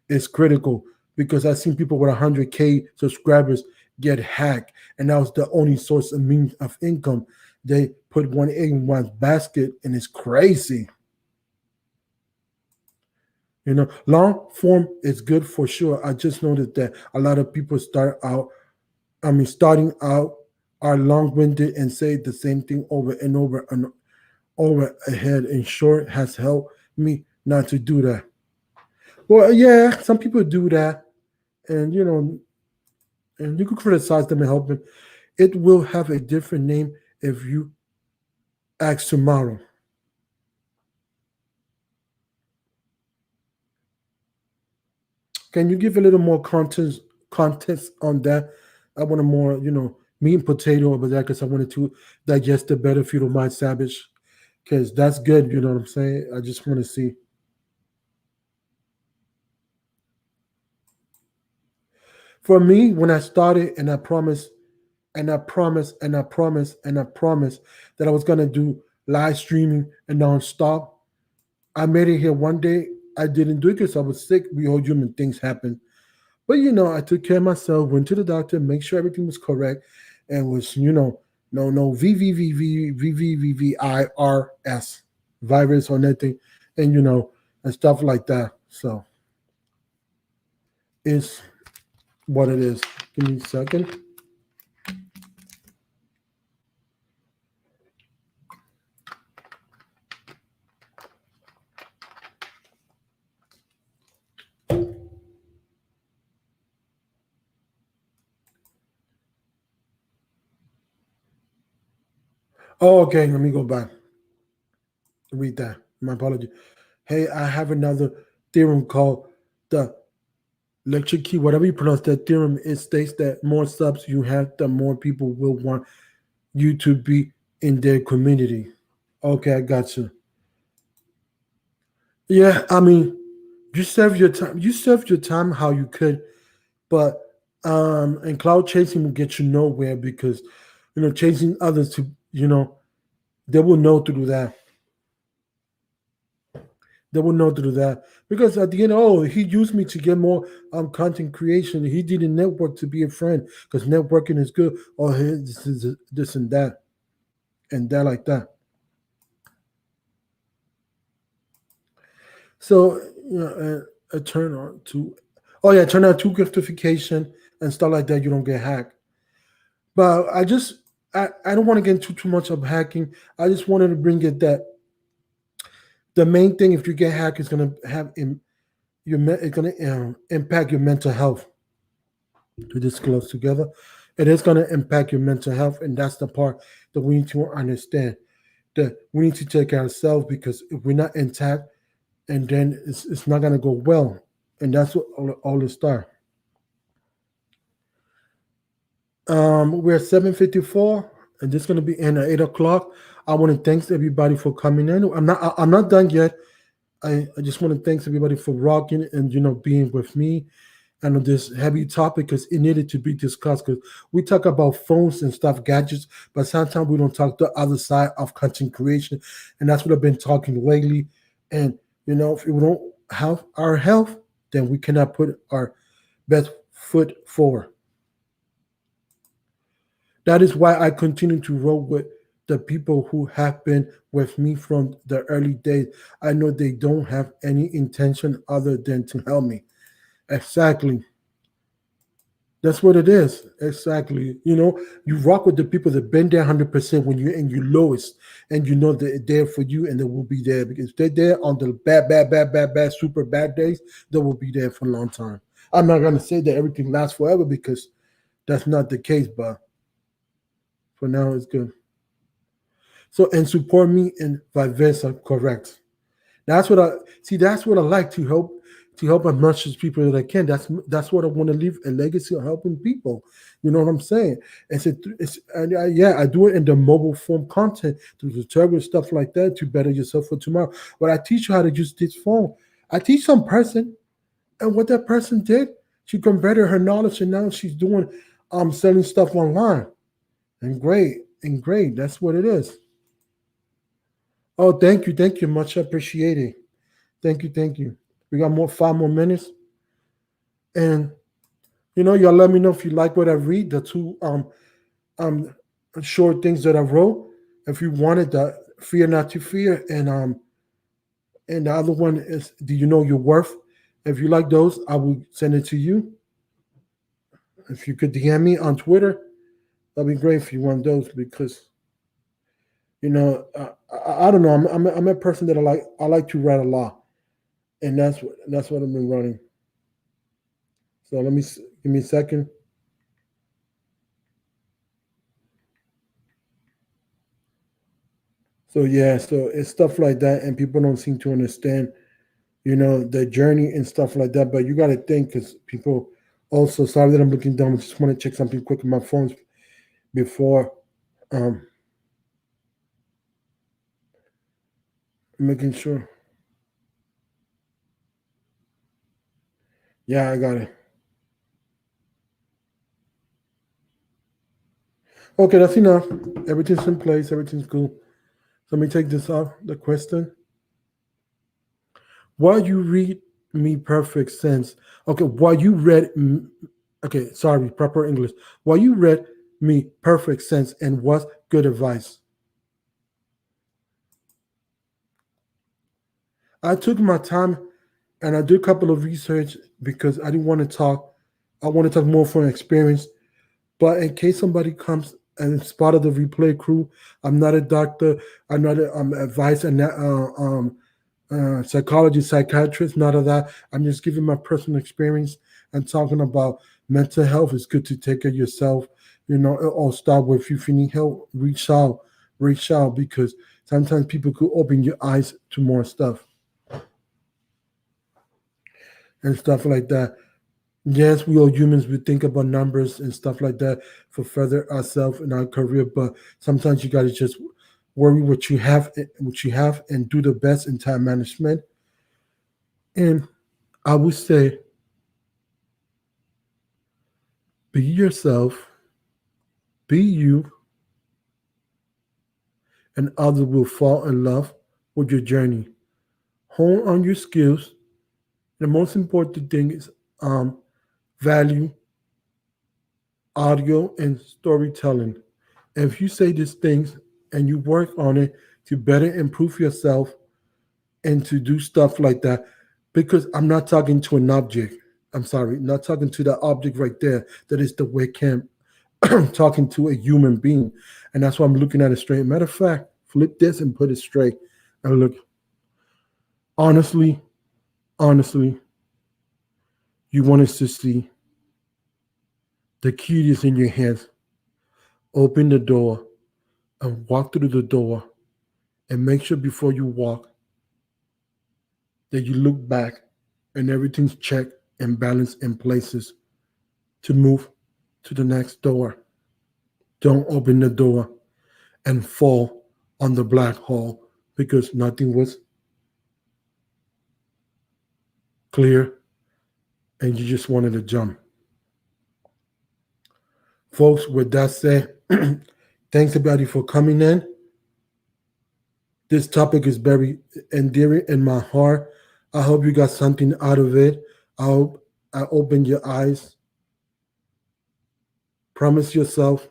S1: is critical because I've seen people with 100K subscribers get hacked, and that was the only source of means of income. They put one egg in one basket, and it's crazy. Long form is good for sure. I just noticed that a lot of people starting out are long winded and say the same thing over and over and over ahead. And short has helped me not to do that. Well, yeah, some people do that, and and you could criticize them and help them. It will have a different name if you ask tomorrow. Can you give a little more context on that? I want a more, meat and potato over that because I wanted to digest it better if you don't mind, Savage. Because that's good, you know what I'm saying? I just want to see. For me, when I started and I promised and I promised and I promised and I promised that I was gonna do live streaming and non-stop, I made it here one day. I didn't do it because I was sick. We all human things happen. But I took care of myself, went to the doctor, make sure everything was correct, and was no VVVVVVIRS virus or anything, and and stuff like that. So it's what it is. Give me a second. Oh, okay. Let me go back. Read that. My apology. Hey, I have another theorem called the electric key. Whatever you pronounce that theorem, it states that more subs you have, the more people will want you to be in their community. Okay, I got you. Yeah, I mean, you serve your time. You served your time how you could, but and cloud chasing will get you nowhere because chasing others to they will know to do that. They will know to do that because at the end, oh, he used me to get more content creation. He didn't network to be a friend because networking is good. Or hey, this is this and that like that. So Yeah, and a turn on to, oh yeah, turn on to giftification and stuff like that. You don't get hacked. But I don't want to get into too much of hacking. I just wanted to bring it that the main thing, if you get hacked, is going to have it's going to impact your mental health. To this close together, it is going to impact your mental health, and that's the part that we need to understand. That we need to take care of ourselves, because if we're not intact, and then it's not going to go well, and that's what all the start. We're at 7:54, and this is going to be in at 8 o'clock. I want to thanks everybody for coming in. I'm not done yet. I just want to thanks everybody for rocking and being with me and on this heavy topic, because it needed to be discussed, because we talk about phones and stuff, gadgets, but sometimes we don't talk the other side of content creation, and that's what I've been talking lately. And if we don't have our health, then we cannot put our best foot forward. That is why I continue to roll with the people who have been with me from the early days. I know they don't have any intention other than to help me. Exactly. That's what it is. Exactly. You rock with the people that been there 100% when you're in your lowest, and they're there for you, and they will be there, because they're there on the bad, bad, bad, bad, bad, super bad days. They will be there for a long time. I'm not gonna say that everything lasts forever, because that's not the case, but for now it's good. So, and support me and vice versa. Correct. That's what I see. That's what I like to help as much as people that I can. That's what I want to leave a legacy of helping people. You know what I'm saying? Yeah, I do it in the mobile form content through tutorial stuff like that to better yourself for tomorrow. But I teach you how to use this phone. I teach some person, and what that person did, she converted her knowledge, and now she's doing selling stuff online. And great. That's what it is. Oh, thank you, much appreciated. Thank you. We got 5 more minutes, and y'all let me know if you like what I read. The two um short things that I wrote. If you wanted the fear not to fear, and the other one is, do you know your worth? If you like those, I will send it to you. If you could DM me on Twitter, that'd be great if you want those, because I don't know. I'm a person that I like to write a lot, and that's what I've been running. So give me a second. So yeah, so it's stuff like that, and people don't seem to understand, the journey and stuff like that. But you got to think, because people also, sorry that I'm looking down. I just want to check something quick on my phones before um making sure. Yeah, I got it. Okay, that's enough. Everything's in place. Everything's cool. So let me take this off. The question: While you read me perfect sense. Okay, while you read. Okay, sorry, proper English. While you read me perfect sense and was good advice. I took my time, and I did a couple of research, because I didn't want to talk. I want to talk more from experience. But in case somebody comes and it's part of the replay crew, I'm not a doctor. I'm not a advice and psychologist, psychiatrist. None of that. I'm just giving my personal experience and talking about mental health. It's good to take care of yourself. It all start with, if you need help, reach out, because sometimes people could open your eyes to more stuff and stuff like that. Yes, we all humans. We think about numbers and stuff like that for further ourselves in our career, but sometimes you got to just worry what you have, and do the best in time management. And I would say, be yourself, be you, and others will fall in love with your journey. Hone on your skills. The most important thing is value, audio, and storytelling. If you say these things and you work on it to better improve yourself and to do stuff like that, because I'm not talking to an object. I'm sorry, not talking to that object right there. That is the webcam. I'm talking to a human being, and that's why I'm looking at it straight. Matter of fact, flip this and put it straight, and look. Honestly, honestly, you want us to see the key is in your hands. Open the door and walk through the door, and make sure before you walk that you look back and everything's checked and balanced in places to move to the next door. Don't open the door and fall on the black hole because nothing was clear and you just wanted to jump. Folks, with that said, thanks everybody for coming in. This topic is very endearing in my heart. I hope you got something out of it. I hope I opened your eyes. Promise yourself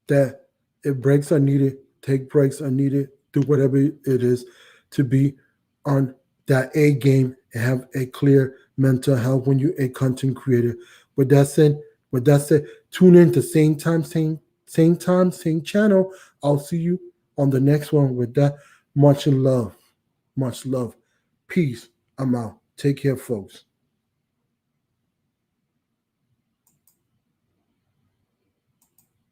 S1: that if breaks are needed, take breaks are needed, do whatever it is to be on that A game and have a clear mental health when you're a content creator. With that said, with that said, tune in to same time, same channel. I'll see you on the next one. With that, much love, much love. Peace. I'm out. Take care, folks.